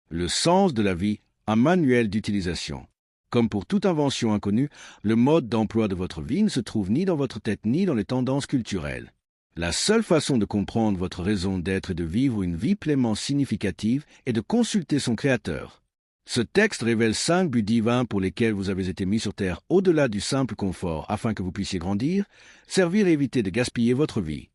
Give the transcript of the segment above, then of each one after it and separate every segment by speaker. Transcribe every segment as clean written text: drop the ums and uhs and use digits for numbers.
Speaker 1: Le sens de la vie, un manuel d'utilisation. Comme pour toute invention inconnue, le mode d'emploi de votre vie ne se trouve ni dans votre tête ni dans les tendances culturelles. La seule façon de comprendre votre raison d'être et de vivre une vie pleinement significative est de consulter son Créateur. Ce texte révèle 5 buts divins pour lesquels vous avez été mis sur terre au-delà du simple confort afin que vous puissiez grandir, servir et éviter de gaspiller votre vie.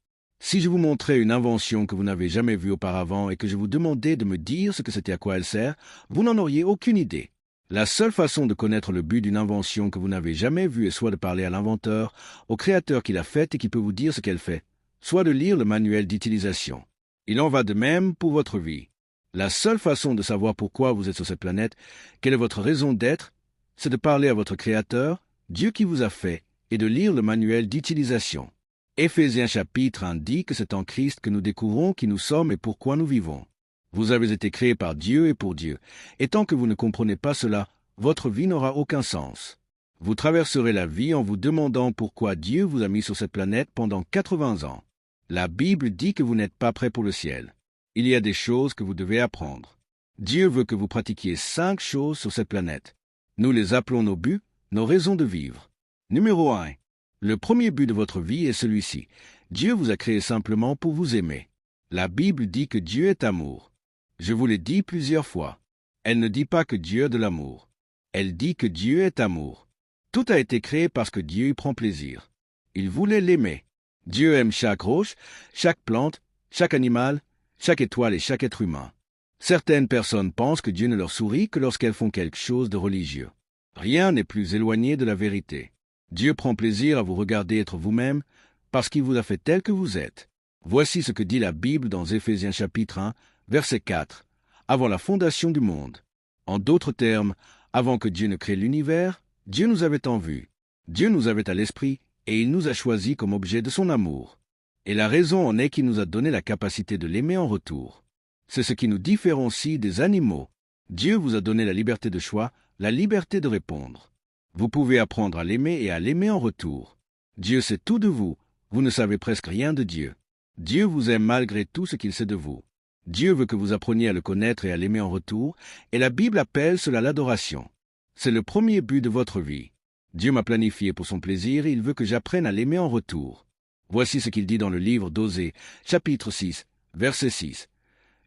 Speaker 1: Si je vous montrais une invention que vous n'avez jamais vue auparavant et que je vous demandais de me dire ce que c'était, à quoi elle sert, vous n'en auriez aucune idée. La seule façon de connaître le but d'une invention que vous n'avez jamais vue est soit de parler à l'inventeur, au créateur qui l'a faite et qui peut vous dire ce qu'elle fait, soit de lire le manuel d'utilisation. Il en va de même pour votre vie. La seule façon de savoir pourquoi vous êtes sur cette planète, quelle est votre raison d'être, c'est de parler à votre Créateur, Dieu qui vous a fait, et de lire le manuel d'utilisation. Éphésiens chapitre 1 dit que c'est en Christ que nous découvrons qui nous sommes et pourquoi nous vivons. Vous avez été créés par Dieu et pour Dieu, et tant que vous ne comprenez pas cela, votre vie n'aura aucun sens. Vous traverserez la vie en vous demandant pourquoi Dieu vous a mis sur cette planète pendant 80 ans. La Bible dit que vous n'êtes pas prêt pour le ciel. Il y a des choses que vous devez apprendre. Dieu veut que vous pratiquiez 5 choses sur cette planète. Nous les appelons nos buts, nos raisons de vivre. Numéro 1. Le premier but de votre vie est celui-ci. Dieu vous a créé simplement pour vous aimer. La Bible dit que Dieu est amour. Je vous l'ai dit plusieurs fois. Elle ne dit pas que Dieu a de l'amour. Elle dit que Dieu est amour. Tout a été créé parce que Dieu y prend plaisir. Il voulait l'aimer. Dieu aime chaque roche, chaque plante, chaque animal, chaque étoile et chaque être humain. Certaines personnes pensent que Dieu ne leur sourit que lorsqu'elles font quelque chose de religieux. Rien n'est plus éloigné de la vérité. Dieu prend plaisir à vous regarder être vous-même parce qu'il vous a fait tel que vous êtes. Voici ce que dit la Bible dans Éphésiens chapitre 1, verset 4. Avant la fondation du monde. En d'autres termes, avant que Dieu ne crée l'univers, Dieu nous avait en vue. Dieu nous avait à l'esprit et il nous a choisis comme objet de son amour. Et la raison en est qu'il nous a donné la capacité de l'aimer en retour. C'est ce qui nous différencie des animaux. Dieu vous a donné la liberté de choix, la liberté de répondre. Vous pouvez apprendre à l'aimer et à l'aimer en retour. Dieu sait tout de vous, vous ne savez presque rien de Dieu. Dieu vous aime malgré tout ce qu'il sait de vous. Dieu veut que vous appreniez à le connaître et à l'aimer en retour, et la Bible appelle cela l'adoration. C'est le premier but de votre vie. Dieu m'a planifié pour son plaisir et il veut que j'apprenne à l'aimer en retour. Voici ce qu'il dit dans le livre d'Osée, chapitre 6, verset 6.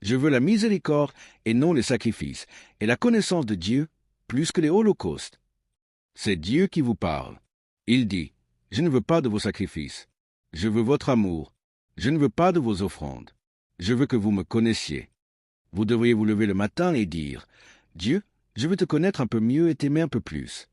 Speaker 1: Je veux la miséricorde et non les sacrifices, et la connaissance de Dieu plus que les holocaustes. C'est Dieu qui vous parle. Il dit, je ne veux pas de vos sacrifices. Je veux votre amour. Je ne veux pas de vos offrandes. Je veux que vous me connaissiez. Vous devriez vous lever le matin et dire, Dieu, je veux te connaître un peu mieux et t'aimer un peu plus.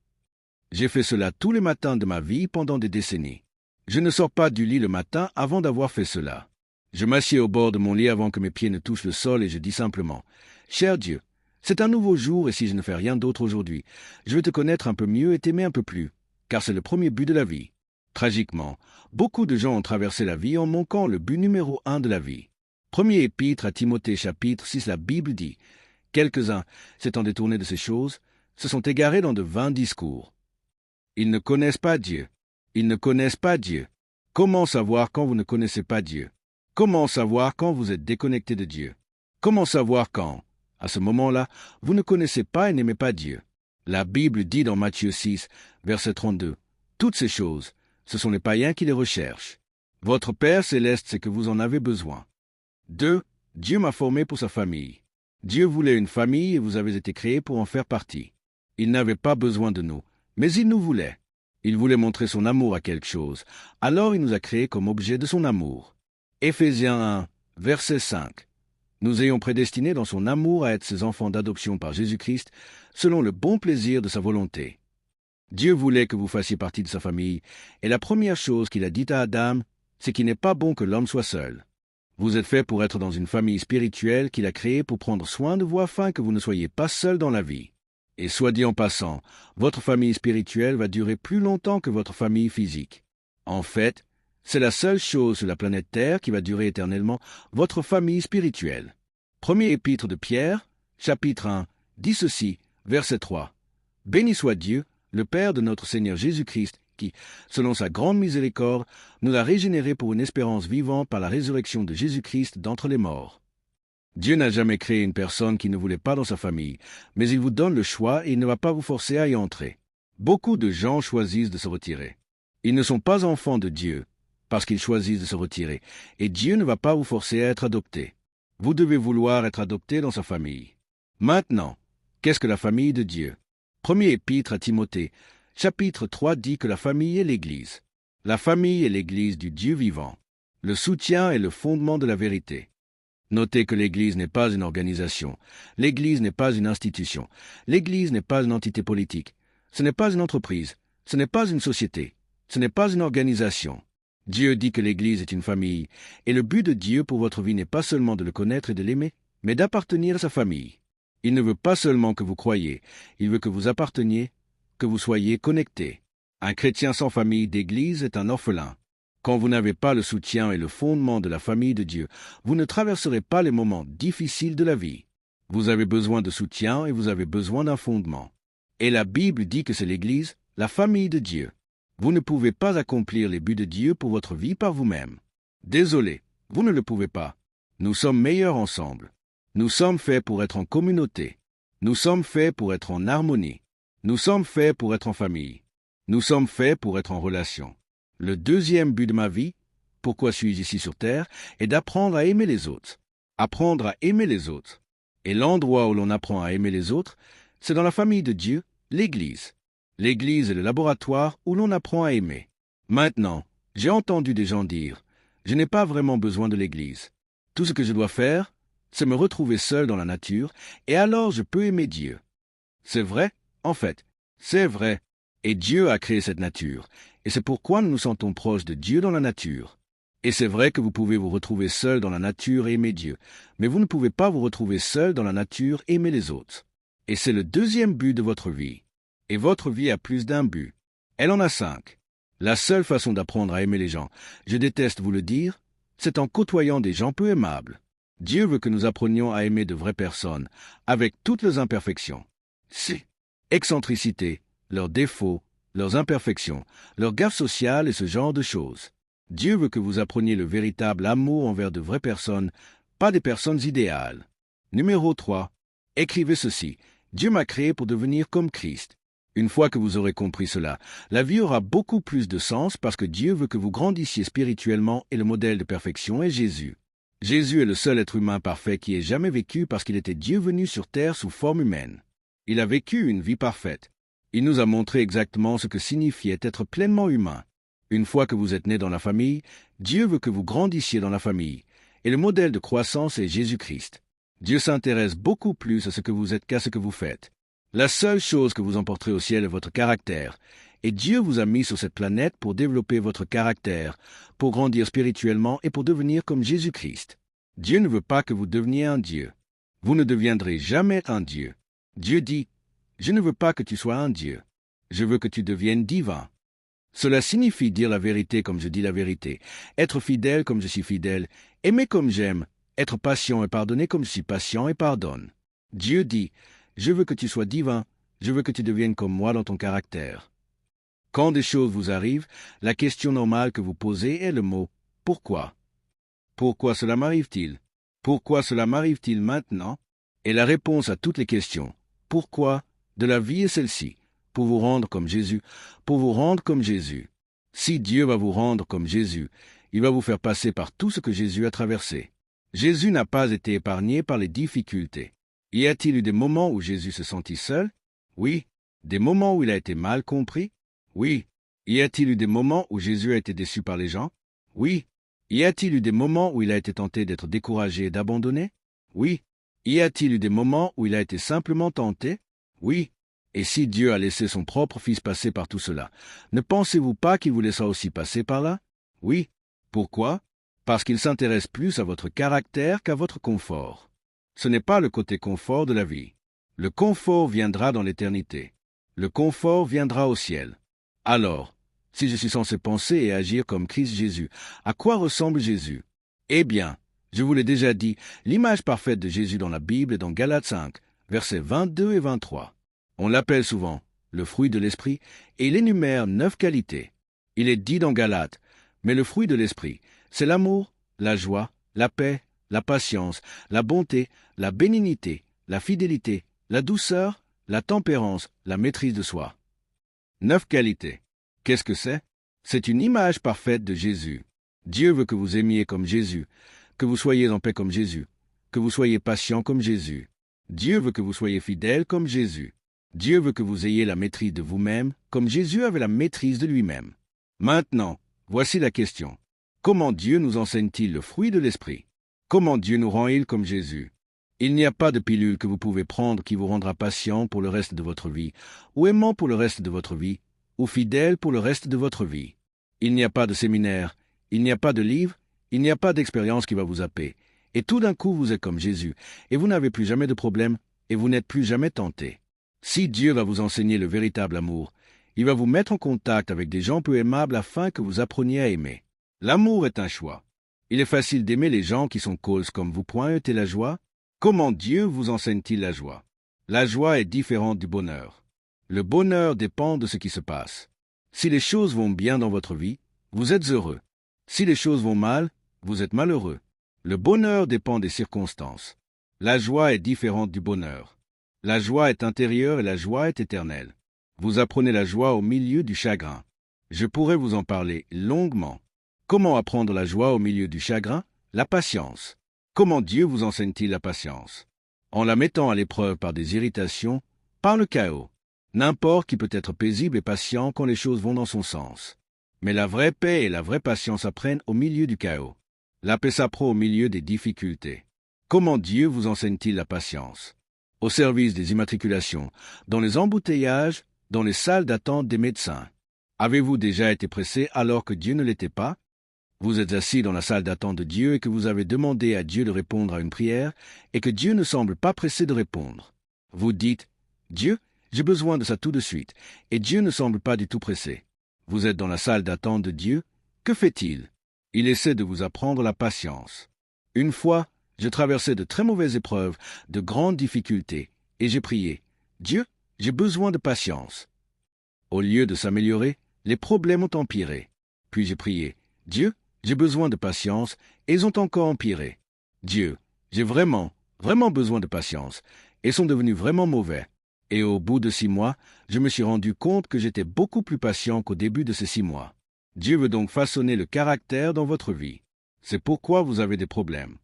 Speaker 1: J'ai fait cela tous les matins de ma vie pendant des décennies. Je ne sors pas du lit le matin avant d'avoir fait cela. Je m'assieds au bord de mon lit avant que mes pieds ne touchent le sol et je dis simplement, cher Dieu, c'est un nouveau jour et si je ne fais rien d'autre aujourd'hui, je veux te connaître un peu mieux et t'aimer un peu plus, car c'est le premier but de la vie. Tragiquement, beaucoup de gens ont traversé la vie en manquant le but numéro 1 de la vie. Premier épître à Timothée chapitre 6, la Bible dit, quelques-uns, s'étant détournés de ces choses, se sont égarés dans de vains discours. Ils ne connaissent pas Dieu. Ils ne connaissent pas Dieu. Comment savoir quand vous ne connaissez pas Dieu? Comment savoir quand vous êtes déconnecté de Dieu? Comment savoir quand, à ce moment-là, vous ne connaissez pas et n'aimez pas Dieu? La Bible dit dans Matthieu 6, verset 32, « Toutes ces choses, ce sont les païens qui les recherchent. Votre Père céleste sait que vous en avez besoin. » 2. Dieu m'a formé pour sa famille. Dieu voulait une famille et vous avez été créés pour en faire partie. Il n'avait pas besoin de nous, mais il nous voulait. Il voulait montrer son amour à quelque chose, alors il nous a créés comme objet de son amour. Éphésiens 1, verset 5. Nous ayons prédestinés dans son amour à être ses enfants d'adoption par Jésus-Christ, selon le bon plaisir de sa volonté. Dieu voulait que vous fassiez partie de sa famille, et la première chose qu'il a dit à Adam, c'est qu'il n'est pas bon que l'homme soit seul. Vous êtes fait pour être dans une famille spirituelle qu'il a créée pour prendre soin de vous afin que vous ne soyez pas seul dans la vie. Et soit dit en passant, votre famille spirituelle va durer plus longtemps que votre famille physique. En fait, c'est la seule chose sur la planète Terre qui va durer éternellement, votre famille spirituelle. Premier épître de Pierre, chapitre 1, dit ceci, verset 3. « Béni soit Dieu, le Père de notre Seigneur Jésus-Christ, qui, selon sa grande miséricorde, nous a régénérés pour une espérance vivante par la résurrection de Jésus-Christ d'entre les morts. » Dieu n'a jamais créé une personne qui ne voulait pas dans sa famille, mais il vous donne le choix et il ne va pas vous forcer à y entrer. Beaucoup de gens choisissent de se retirer. Ils ne sont pas enfants de Dieu parce qu'ils choisissent de se retirer, et Dieu ne va pas vous forcer à être adopté. Vous devez vouloir être adopté dans sa famille. Maintenant, qu'est-ce que la famille de Dieu? Premier épître à Timothée, chapitre 3 dit que la famille est l'Église. La famille est l'Église du Dieu vivant. Le soutien est le fondement de la vérité. Notez que l'Église n'est pas une organisation. L'Église n'est pas une institution. L'Église n'est pas une entité politique. Ce n'est pas une entreprise. Ce n'est pas une société. Ce n'est pas une organisation. Dieu dit que l'Église est une famille, et le but de Dieu pour votre vie n'est pas seulement de le connaître et de l'aimer, mais d'appartenir à sa famille. Il ne veut pas seulement que vous croyiez, il veut que vous apparteniez, que vous soyez connectés. Un chrétien sans famille d'Église est un orphelin. Quand vous n'avez pas le soutien et le fondement de la famille de Dieu, vous ne traverserez pas les moments difficiles de la vie. Vous avez besoin de soutien et vous avez besoin d'un fondement. Et la Bible dit que c'est l'Église, la famille de Dieu. Vous ne pouvez pas accomplir les buts de Dieu pour votre vie par vous-même. Désolé, vous ne le pouvez pas. Nous sommes meilleurs ensemble. Nous sommes faits pour être en communauté. Nous sommes faits pour être en harmonie. Nous sommes faits pour être en famille. Nous sommes faits pour être en relation. Le deuxième but de ma vie, pourquoi suis-je ici sur terre, est d'apprendre à aimer les autres. Apprendre à aimer les autres. Et l'endroit où l'on apprend à aimer les autres, c'est dans la famille de Dieu, l'Église. L'Église est le laboratoire où l'on apprend à aimer. Maintenant, j'ai entendu des gens dire « Je n'ai pas vraiment besoin de l'Église. Tout ce que je dois faire, c'est me retrouver seul dans la nature, et alors je peux aimer Dieu. » C'est vrai, en fait, c'est vrai. Et Dieu a créé cette nature, et c'est pourquoi nous nous sentons proches de Dieu dans la nature. Et c'est vrai que vous pouvez vous retrouver seul dans la nature et aimer Dieu, mais vous ne pouvez pas vous retrouver seul dans la nature et aimer les autres. Et c'est le deuxième but de votre vie. Et votre vie a plus d'un but. Elle en a 5. La seule façon d'apprendre à aimer les gens, je déteste vous le dire, c'est en côtoyant des gens peu aimables. Dieu veut que nous apprenions à aimer de vraies personnes, avec toutes leurs imperfections. C'est excentricité, leurs défauts, leurs imperfections, leurs gaffes sociales et ce genre de choses. Dieu veut que vous appreniez le véritable amour envers de vraies personnes, pas des personnes idéales. Numéro 3. Écrivez ceci. Dieu m'a créé pour devenir comme Christ. Une fois que vous aurez compris cela, la vie aura beaucoup plus de sens parce que Dieu veut que vous grandissiez spirituellement et le modèle de perfection est Jésus. Jésus est le seul être humain parfait qui ait jamais vécu parce qu'il était Dieu venu sur terre sous forme humaine. Il a vécu une vie parfaite. Il nous a montré exactement ce que signifiait être pleinement humain. Une fois que vous êtes né dans la famille, Dieu veut que vous grandissiez dans la famille, et le modèle de croissance est Jésus-Christ. Dieu s'intéresse beaucoup plus à ce que vous êtes qu'à ce que vous faites. La seule chose que vous emporterez au ciel est votre caractère, et Dieu vous a mis sur cette planète pour développer votre caractère, pour grandir spirituellement et pour devenir comme Jésus-Christ. Dieu ne veut pas que vous deveniez un Dieu. Vous ne deviendrez jamais un Dieu. Dieu dit, « Je ne veux pas que tu sois un Dieu. Je veux que tu deviennes divin. » Cela signifie dire la vérité comme je dis la vérité, être fidèle comme je suis fidèle, aimer comme j'aime, être patient et pardonner comme je suis patient et pardonne. Dieu dit, « Je veux que tu sois divin, je veux que tu deviennes comme moi dans ton caractère. » Quand des choses vous arrivent, la question normale que vous posez est le mot « Pourquoi ?» Pourquoi cela m'arrive-t-il? Pourquoi cela m'arrive-t-il maintenant? Et la réponse à toutes les questions « Pourquoi ?» de la vie est celle-ci, pour vous rendre comme Jésus, pour vous rendre comme Jésus. Si Dieu va vous rendre comme Jésus, il va vous faire passer par tout ce que Jésus a traversé. Jésus n'a pas été épargné par les difficultés. Y a-t-il eu des moments où Jésus se sentit seul? Oui. Des moments où il a été mal compris? Oui. Y a-t-il eu des moments où Jésus a été déçu par les gens? Oui. Y a-t-il eu des moments où il a été tenté d'être découragé et d'abandonner? Oui. Y a-t-il eu des moments où il a été simplement tenté? Oui. Et si Dieu a laissé son propre Fils passer par tout cela, ne pensez-vous pas qu'il vous laissera aussi passer par là? Oui. Pourquoi? Parce qu'il s'intéresse plus à votre caractère qu'à votre confort. Ce n'est pas le côté confort de la vie. Le confort viendra dans l'éternité. Le confort viendra au ciel. Alors, si je suis censé penser et agir comme Christ Jésus, à quoi ressemble Jésus? Eh bien, je vous l'ai déjà dit, l'image parfaite de Jésus dans la Bible est dans Galates 5, versets 22 et 23. On l'appelle souvent le fruit de l'esprit et il énumère 9 qualités. Il est dit dans Galates, mais le fruit de l'esprit, c'est l'amour, la joie, la paix, la patience, la bonté, la bénignité, la fidélité, la douceur, la tempérance, la maîtrise de soi. 9 qualités. Qu'est-ce que c'est? C'est une image parfaite de Jésus. Dieu veut que vous aimiez comme Jésus, que vous soyez en paix comme Jésus, que vous soyez patient comme Jésus. Dieu veut que vous soyez fidèle comme Jésus. Dieu veut que vous ayez la maîtrise de vous-même, comme Jésus avait la maîtrise de lui-même. Maintenant, voici la question. Comment Dieu nous enseigne-t-il le fruit de l'Esprit? Comment Dieu nous rend-il comme Jésus? Il n'y a pas de pilule que vous pouvez prendre qui vous rendra patient pour le reste de votre vie, ou aimant pour le reste de votre vie, ou fidèle pour le reste de votre vie. Il n'y a pas de séminaire, il n'y a pas de livre, il n'y a pas d'expérience qui va vous happer. Et tout d'un coup, vous êtes comme Jésus, et vous n'avez plus jamais de problème, et vous n'êtes plus jamais tenté. Si Dieu va vous enseigner le véritable amour, il va vous mettre en contact avec des gens peu aimables afin que vous appreniez à aimer. L'amour est un choix. Il est facile d'aimer les gens qui sont causes comme vous pointez la joie. Comment Dieu vous enseigne-t-il la joie? La joie est différente du bonheur. Le bonheur dépend de ce qui se passe. Si les choses vont bien dans votre vie, vous êtes heureux. Si les choses vont mal, vous êtes malheureux. Le bonheur dépend des circonstances. La joie est différente du bonheur. La joie est intérieure et la joie est éternelle. Vous apprenez la joie au milieu du chagrin. Je pourrais vous en parler longuement. Comment apprendre la joie au milieu du chagrin? La patience. Comment Dieu vous enseigne-t-il la patience? En la mettant à l'épreuve par des irritations, par le chaos. N'importe qui peut être paisible et patient quand les choses vont dans son sens. Mais la vraie paix et la vraie patience apprennent au milieu du chaos. La paix s'apprend au milieu des difficultés. Comment Dieu vous enseigne-t-il la patience? Au service des immatriculations, dans les embouteillages, dans les salles d'attente des médecins. Avez-vous déjà été pressé alors que Dieu ne l'était pas? Vous êtes assis dans la salle d'attente de Dieu et que vous avez demandé à Dieu de répondre à une prière et que Dieu ne semble pas pressé de répondre. Vous dites, « Dieu, j'ai besoin de ça tout de suite » et Dieu ne semble pas du tout pressé. Vous êtes dans la salle d'attente de Dieu. Que fait-il? Il essaie de vous apprendre la patience. Une fois, je traversais de très mauvaises épreuves, de grandes difficultés, et j'ai prié, « Dieu, j'ai besoin de patience. » Au lieu de s'améliorer, les problèmes ont empiré. Puis j'ai prié, « Dieu, j'ai besoin de patience, et ils ont encore empiré. Dieu, j'ai vraiment besoin de patience, et sont devenus vraiment mauvais. » Et au bout de 6 mois, je me suis rendu compte que j'étais beaucoup plus patient qu'au début de ces 6 mois. Dieu veut donc façonner le caractère dans votre vie. C'est pourquoi vous avez des problèmes.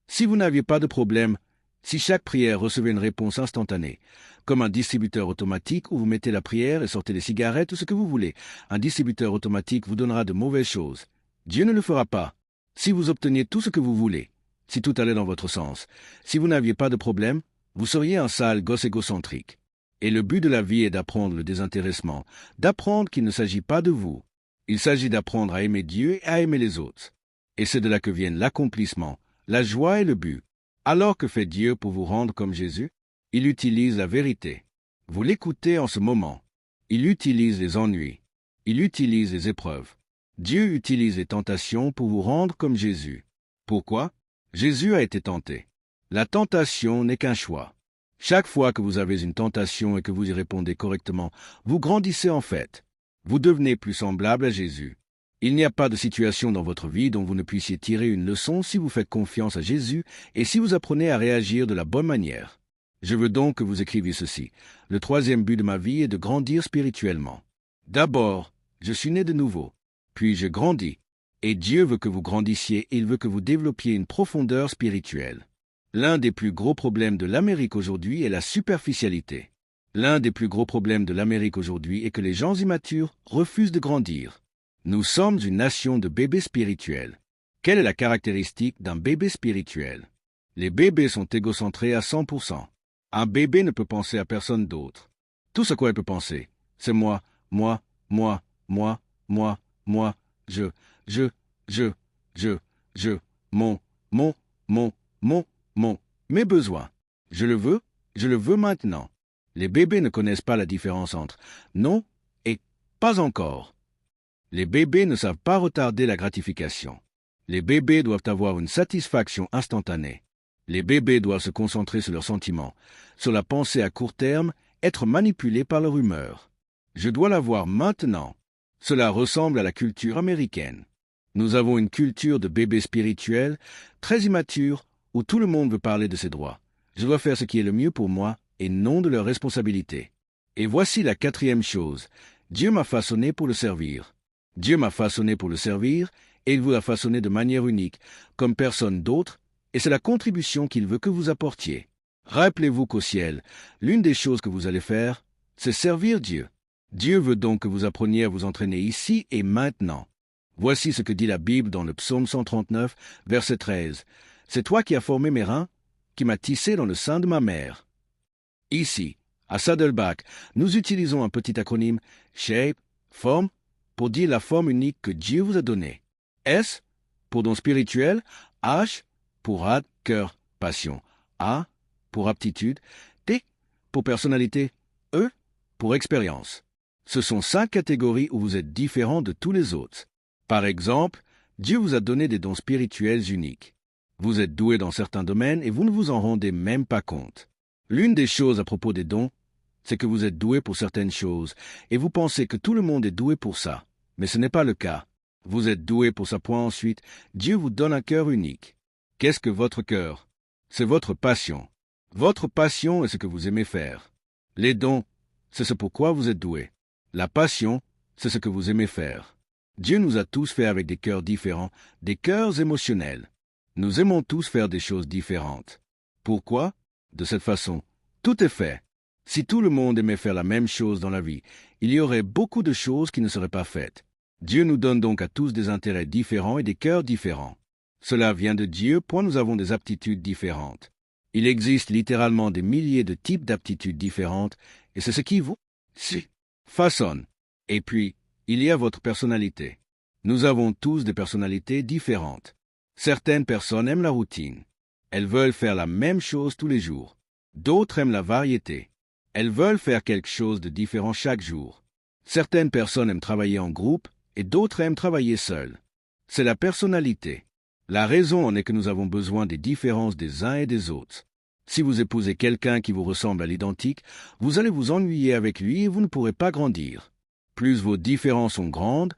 Speaker 1: Si vous n'aviez pas de problème, si chaque prière recevait une réponse instantanée, comme un distributeur automatique où vous mettez la prière et sortez les cigarettes ou ce que vous voulez, un distributeur automatique vous donnera de mauvaises choses. Dieu ne le fera pas. Si vous obteniez tout ce que vous voulez, si tout allait dans votre sens, si vous n'aviez pas de problème, vous seriez un sale gosse égocentrique. Et le but de la vie est d'apprendre le désintéressement, d'apprendre qu'il ne s'agit pas de vous. Il s'agit d'apprendre à aimer Dieu et à aimer les autres. Et c'est de là que viennent l'accomplissement, la joie et le but. Alors que fait Dieu pour vous rendre comme Jésus? Il utilise la vérité. Vous l'écoutez en ce moment. Il utilise les ennuis. Il utilise les épreuves. Dieu utilise les tentations pour vous rendre comme Jésus. Pourquoi? Jésus a été tenté. La tentation n'est qu'un choix. Chaque fois que vous avez une tentation et que vous y répondez correctement, vous grandissez en fait. Vous devenez plus semblable à Jésus. Il n'y a pas de situation dans votre vie dont vous ne puissiez tirer une leçon si vous faites confiance à Jésus et si vous apprenez à réagir de la bonne manière. Je veux donc que vous écriviez ceci. Le 3e but de ma vie est de grandir spirituellement. D'abord, je suis né de nouveau. Puis je grandis. Et Dieu veut que vous grandissiez et il veut que vous développiez une profondeur spirituelle. L'un des plus gros problèmes de l'Amérique aujourd'hui est la superficialité. L'un des plus gros problèmes de l'Amérique aujourd'hui est que les gens immatures refusent de grandir. Nous sommes une nation de bébés spirituels. Quelle est la caractéristique d'un bébé spirituel? Les bébés sont égocentrés à 100%. Un bébé ne peut penser à personne d'autre. Tout ce quoi il peut penser, c'est moi, moi, moi, moi, moi, moi, je, mon, mes besoins. Je le veux maintenant. Les bébés ne connaissent pas la différence entre non et pas encore. Les bébés ne savent pas retarder la gratification. Les bébés doivent avoir une satisfaction instantanée. Les bébés doivent se concentrer sur leurs sentiments, sur la pensée à court terme, être manipulés par leur humeur. Je dois l'avoir maintenant. Cela ressemble à la culture américaine. Nous avons une culture de bébés spirituels, très immatures, où tout le monde veut parler de ses droits. Je dois faire ce qui est le mieux pour moi et non de leur responsabilité. Et voici la quatrième chose. Dieu m'a façonné pour le servir. Dieu m'a façonné pour le servir, et il vous a façonné de manière unique, comme personne d'autre, et c'est la contribution qu'il veut que vous apportiez. Rappelez-vous qu'au ciel, l'une des choses que vous allez faire, c'est servir Dieu. Dieu veut donc que vous appreniez à vous entraîner ici et maintenant. Voici ce que dit la Bible dans le psaume 139, verset 13. « C'est toi qui as formé mes reins, qui m'as tissé dans le sein de ma mère. » Ici, à Saddleback, nous utilisons un petit acronyme SHAPE, forme, pour dire la forme unique que Dieu vous a donnée. S, pour don spirituel, H, pour âme, cœur, passion, A, pour aptitude, T, pour personnalité, E, pour expérience. Ce sont 5 catégories où vous êtes différents de tous les autres. Par exemple, Dieu vous a donné des dons spirituels uniques. Vous êtes doué dans certains domaines et vous ne vous en rendez même pas compte. L'une des choses à propos des dons, c'est que vous êtes doué pour certaines choses et vous pensez que tout le monde est doué pour ça. Mais ce n'est pas le cas. Vous êtes doué pour ça. Ensuite, Dieu vous donne un cœur unique. Qu'est-ce que votre cœur? C'est votre passion. Votre passion est ce que vous aimez faire. Les dons, c'est ce pourquoi vous êtes doué. La passion, c'est ce que vous aimez faire. Dieu nous a tous fait avec des cœurs différents, des cœurs émotionnels. Nous aimons tous faire des choses différentes. Pourquoi? De cette façon, tout est fait. Si tout le monde aimait faire la même chose dans la vie, il y aurait beaucoup de choses qui ne seraient pas faites. Dieu nous donne donc à tous des intérêts différents et des cœurs différents. Cela vient de Dieu, point nous avons des aptitudes différentes. Il existe littéralement des milliers de types d'aptitudes différentes, et c'est ce qui vous façonne. Et puis, il y a votre personnalité. Nous avons tous des personnalités différentes. Certaines personnes aiment la routine. Elles veulent faire la même chose tous les jours. D'autres aiment la variété. Elles veulent faire quelque chose de différent chaque jour. Certaines personnes aiment travailler en groupe et d'autres aiment travailler seules. C'est la personnalité. La raison en est que nous avons besoin des différences des uns et des autres. Si vous épousez quelqu'un qui vous ressemble à l'identique, vous allez vous ennuyer avec lui et vous ne pourrez pas grandir. Plus vos différences sont grandes,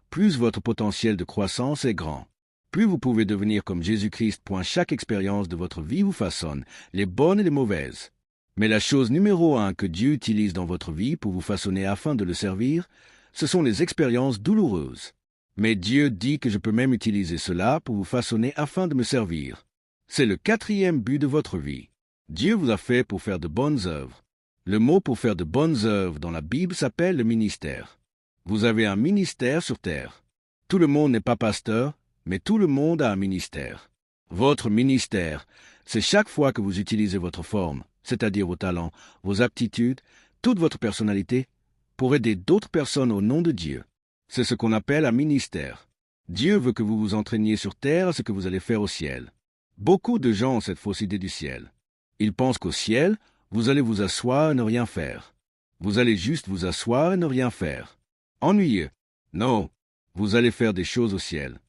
Speaker 1: plus votre potentiel de croissance est grand. Plus vous pouvez devenir comme Jésus-Christ. Chaque expérience de votre vie vous façonne, les bonnes et les mauvaises. Mais la chose numéro 1 que Dieu utilise dans votre vie pour vous façonner afin de le servir, ce sont les expériences douloureuses. Mais Dieu dit que je peux même utiliser cela pour vous façonner afin de me servir. C'est le 4e but de votre vie. Dieu vous a fait pour faire de bonnes œuvres. Le mot pour faire de bonnes œuvres dans la Bible s'appelle le ministère. Vous avez un ministère sur terre. Tout le monde n'est pas pasteur, mais tout le monde a un ministère. Votre ministère, c'est chaque fois que vous utilisez votre forme, c'est-à-dire vos talents, vos aptitudes, toute votre personnalité, pour aider d'autres personnes au nom de Dieu. C'est ce qu'on appelle un ministère. Dieu veut que vous vous entraîniez sur terre à ce que vous allez faire au ciel. Beaucoup de gens ont cette fausse idée du ciel. Ils pensent qu'au ciel, vous allez vous asseoir et ne rien faire. Vous allez juste vous asseoir et ne rien faire. Ennuyeux. Non, vous allez faire des choses au ciel.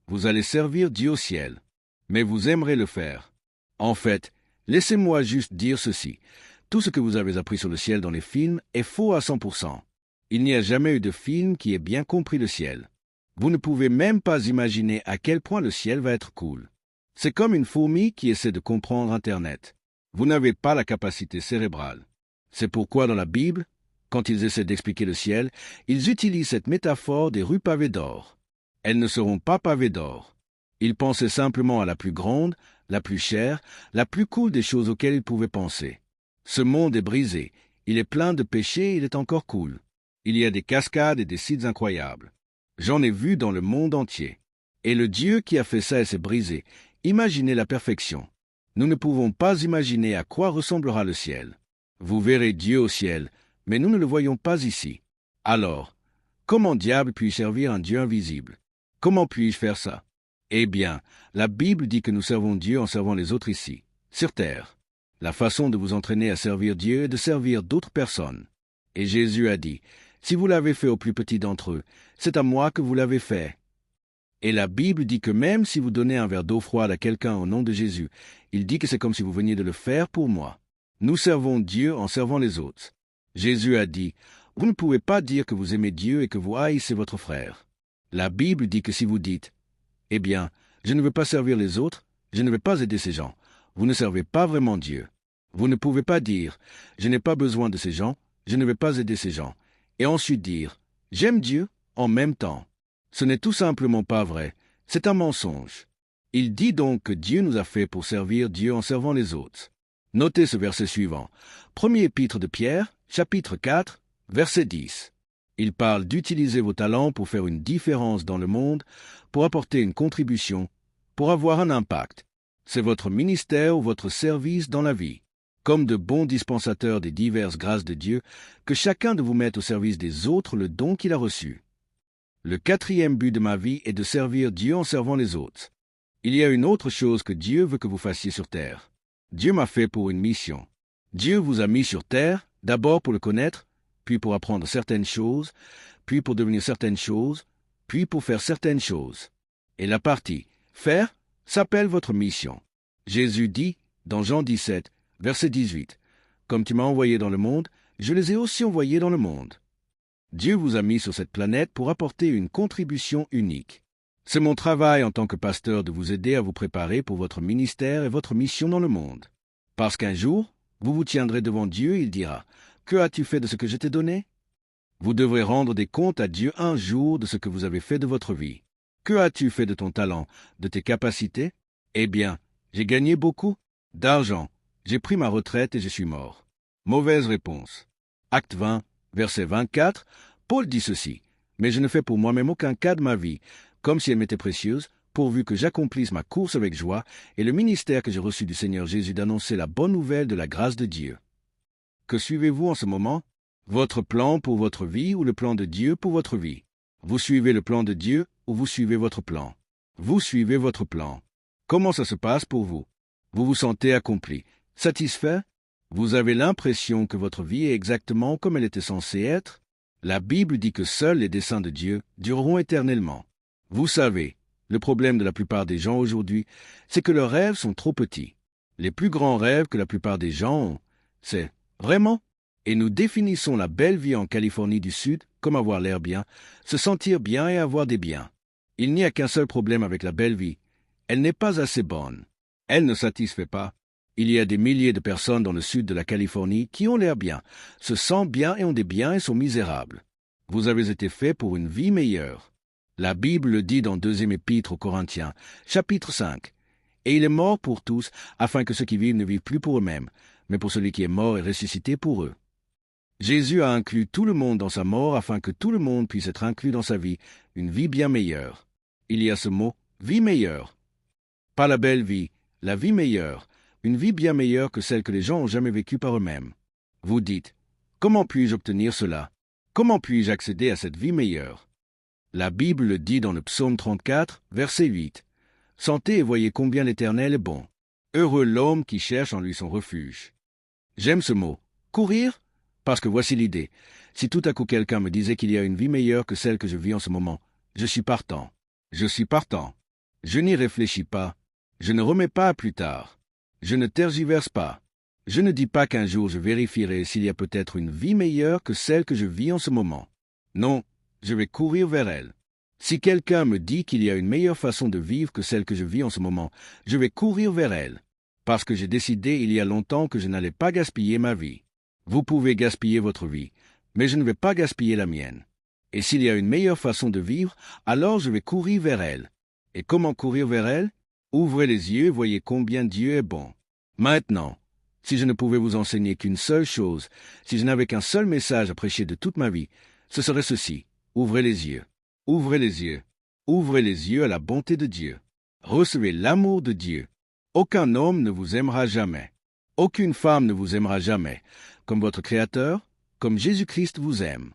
Speaker 1: Vous allez servir Dieu au ciel. Mais vous aimerez le faire. En fait, laissez-moi juste dire ceci. Tout ce que vous avez appris sur le ciel dans les films est faux à 100%. Il n'y a jamais eu de film qui ait bien compris le ciel. Vous ne pouvez même pas imaginer à quel point le ciel va être cool. C'est comme une fourmi qui essaie de comprendre Internet. Vous n'avez pas la capacité cérébrale. C'est pourquoi dans la Bible, quand ils essaient d'expliquer le ciel, ils utilisent cette métaphore des rues pavées d'or. Elles ne seront pas pavées d'or. Ils pensaient simplement à la plus grande, la plus chère, la plus cool des choses auxquelles ils pouvaient penser. Ce monde est brisé, il est plein de péchés et il est encore cool. Il y a des cascades et des sites incroyables. J'en ai vu dans le monde entier. Et le Dieu qui a fait ça s'est brisé. Imaginez la perfection. Nous ne pouvons pas imaginer à quoi ressemblera le ciel. Vous verrez Dieu au ciel, mais nous ne le voyons pas ici. Alors, comment diable puis-je servir un Dieu invisible? Comment puis-je faire ça? Eh bien, la Bible dit que nous servons Dieu en servant les autres ici, sur terre. La façon de vous entraîner à servir Dieu est de servir d'autres personnes. Et Jésus a dit, « Si vous l'avez fait au plus petit d'entre eux, c'est à moi que vous l'avez fait. » Et la Bible dit que même si vous donnez un verre d'eau froide à quelqu'un au nom de Jésus, il dit que c'est comme si vous veniez de le faire pour moi. Nous servons Dieu en servant les autres. Jésus a dit, « Vous ne pouvez pas dire que vous aimez Dieu et que vous haïssez votre frère. » La Bible dit que si vous dites, « Eh bien, je ne veux pas servir les autres, je ne vais pas aider ces gens. vous ne servez pas vraiment Dieu. Vous ne pouvez pas dire « Je n'ai pas besoin de ces gens, je ne vais pas aider ces gens », et ensuite dire « J'aime Dieu » en même temps. Ce n'est tout simplement pas vrai, c'est un mensonge. Il dit donc que Dieu nous a fait pour servir Dieu en servant les autres. Notez ce verset suivant. Premier épître de Pierre, chapitre 4, verset 10. Il parle d'utiliser vos talents pour faire une différence dans le monde, pour apporter une contribution, pour avoir un impact. C'est votre ministère ou votre service dans la vie. Comme de bons dispensateurs des diverses grâces de Dieu, que chacun de vous mette au service des autres le don qu'il a reçu. Le quatrième but de ma vie est de servir Dieu en servant les autres. Il y a une autre chose que Dieu veut que vous fassiez sur terre. Dieu m'a fait pour une mission. Dieu vous a mis sur terre, d'abord pour le connaître, puis pour apprendre certaines choses, puis pour devenir certaines choses, puis pour faire certaines choses. Et la partie « faire » s'appelle votre mission. Jésus dit, dans Jean 17, verset 18, « Comme tu m'as envoyé dans le monde, je les ai aussi envoyés dans le monde. » Dieu vous a mis sur cette planète pour apporter une contribution unique. C'est mon travail en tant que pasteur de vous aider à vous préparer pour votre ministère et votre mission dans le monde. Parce qu'un jour, vous vous tiendrez devant Dieu et il dira « Que as-tu fait de ce que je t'ai donné ?» Vous devrez rendre des comptes à Dieu un jour de ce que vous avez fait de votre vie. Que as-tu fait de ton talent, de tes capacités? Eh bien, j'ai gagné beaucoup d'argent. J'ai pris ma retraite et je suis mort. Mauvaise réponse. Acte 20, verset 24, Paul dit ceci. Mais je ne fais pour moi-même aucun cas de ma vie, comme si elle m'était précieuse, pourvu que j'accomplisse ma course avec joie et le ministère que j'ai reçu du Seigneur Jésus d'annoncer la bonne nouvelle de la grâce de Dieu. Que suivez-vous en ce moment? Votre plan pour votre vie ou le plan de Dieu pour votre vie? Vous suivez le plan de Dieu ou vous suivez votre plan? Vous suivez votre plan. Comment ça se passe pour vous? Vous vous sentez accompli, satisfait? Vous avez l'impression que votre vie est exactement comme elle était censée être? La Bible dit que seuls les desseins de Dieu dureront éternellement. Vous savez, le problème de la plupart des gens aujourd'hui, c'est que leurs rêves sont trop petits. Les plus grands rêves que la plupart des gens ont, c'est « vraiment ?» Et nous définissons la belle vie en Californie du Sud comme avoir l'air bien, se sentir bien et avoir des biens. Il n'y a qu'un seul problème avec la belle vie. Elle n'est pas assez bonne. Elle ne satisfait pas. Il y a des milliers de personnes dans le sud de la Californie qui ont l'air bien, se sentent bien et ont des biens et sont misérables. Vous avez été fait pour une vie meilleure. La Bible le dit dans 2e épître aux Corinthiens, chapitre 5. Et il est mort pour tous, afin que ceux qui vivent ne vivent plus pour eux-mêmes, mais pour celui qui est mort et ressuscité pour eux. Jésus a inclus tout le monde dans sa mort afin que tout le monde puisse être inclus dans sa vie, une vie bien meilleure. Il y a ce mot « vie meilleure ». Pas la belle vie, la vie meilleure, une vie bien meilleure que celle que les gens ont jamais vécue par eux-mêmes. Vous dites « Comment puis-je obtenir cela? Comment puis-je accéder à cette vie meilleure ?» La Bible le dit dans le psaume 34, verset 8. « Sentez et voyez combien l'Éternel est bon. Heureux l'homme qui cherche en lui son refuge. » J'aime ce mot. Courir? Parce que voici l'idée. Si tout à coup quelqu'un me disait qu'il y a une vie meilleure que celle que je vis en ce moment, je suis partant. Je suis partant. Je n'y réfléchis pas. Je ne remets pas à plus tard. Je ne tergiverse pas. Je ne dis pas qu'un jour je vérifierai s'il y a peut-être une vie meilleure que celle que je vis en ce moment. Non, je vais courir vers elle. Si quelqu'un me dit qu'il y a une meilleure façon de vivre que celle que je vis en ce moment, je vais courir vers elle. Parce que j'ai décidé il y a longtemps que je n'allais pas gaspiller ma vie. Vous pouvez gaspiller votre vie, mais je ne vais pas gaspiller la mienne. Et s'il y a une meilleure façon de vivre, alors je vais courir vers elle. Et comment courir vers elle? Ouvrez les yeux et voyez combien Dieu est bon. Maintenant, si je ne pouvais vous enseigner qu'une seule chose, si je n'avais qu'un seul message à prêcher de toute ma vie, ce serait ceci. Ouvrez les yeux. Ouvrez les yeux. Ouvrez les yeux à la bonté de Dieu. Recevez l'amour de Dieu. Aucun homme ne vous aimera jamais. Aucune femme ne vous aimera jamais, comme votre Créateur, comme Jésus-Christ vous aime.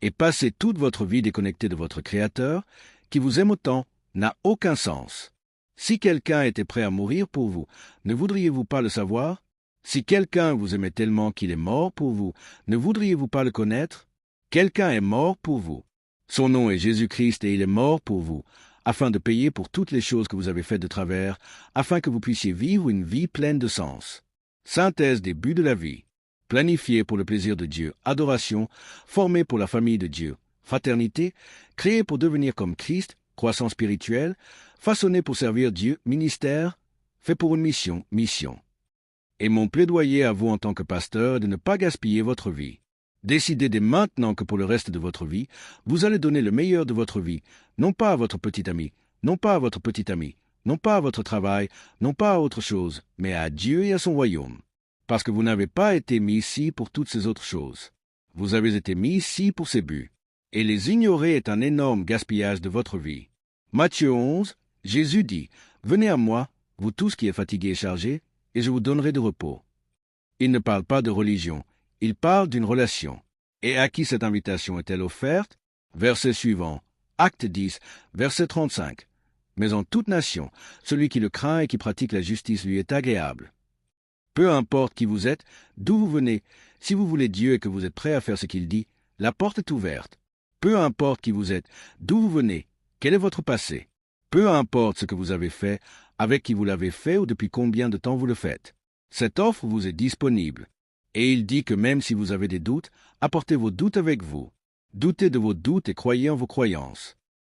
Speaker 1: Et passer toute votre vie déconnectée de votre Créateur, qui vous aime autant, n'a aucun sens. Si quelqu'un était prêt à mourir pour vous, ne voudriez-vous pas le savoir? Si quelqu'un vous aimait tellement qu'il est mort pour vous, ne voudriez-vous pas le connaître? Quelqu'un est mort pour vous. Son nom est Jésus-Christ et il est mort pour vous, afin de payer pour toutes les choses que vous avez faites de travers, afin que vous puissiez vivre une vie pleine de sens. Synthèse des buts de la vie. Planifié pour le plaisir de Dieu, adoration, formé pour la famille de Dieu, fraternité, créé pour devenir comme Christ, croissance spirituelle, façonné pour servir Dieu, ministère, fait pour une mission, mission. Et mon plaidoyer à vous en tant que pasteur est de ne pas gaspiller votre vie. Décidez dès maintenant que pour le reste de votre vie, vous allez donner le meilleur de votre vie, non pas à votre petit ami, non pas à votre petite amie, non pas à votre travail, non pas à autre chose, mais à Dieu et à son royaume. Parce que vous n'avez pas été mis ici pour toutes ces autres choses. Vous avez été mis ici pour ces buts. Et les ignorer est un énorme gaspillage de votre vie. Matthieu 11, Jésus dit, « Venez à moi, vous tous qui êtes fatigués et chargés, et je vous donnerai de repos. » Il ne parle pas de religion, il parle d'une relation. Et à qui cette invitation est-elle offerte? Verset suivant, Acte 10, verset 35. « Mais en toute nation, celui qui le craint et qui pratique la justice lui est agréable. » Peu importe qui vous êtes, d'où vous venez, si vous voulez Dieu et que vous êtes prêt à faire ce qu'il dit, la porte est ouverte. Peu importe qui vous êtes, d'où vous venez, quel est votre passé. Peu importe ce que vous avez fait, avec qui vous l'avez fait ou depuis combien de temps vous le faites. Cette offre vous est disponible. Et il dit que même si vous avez des doutes, apportez vos doutes avec vous. Doutez de vos doutes et croyez en vos croyances.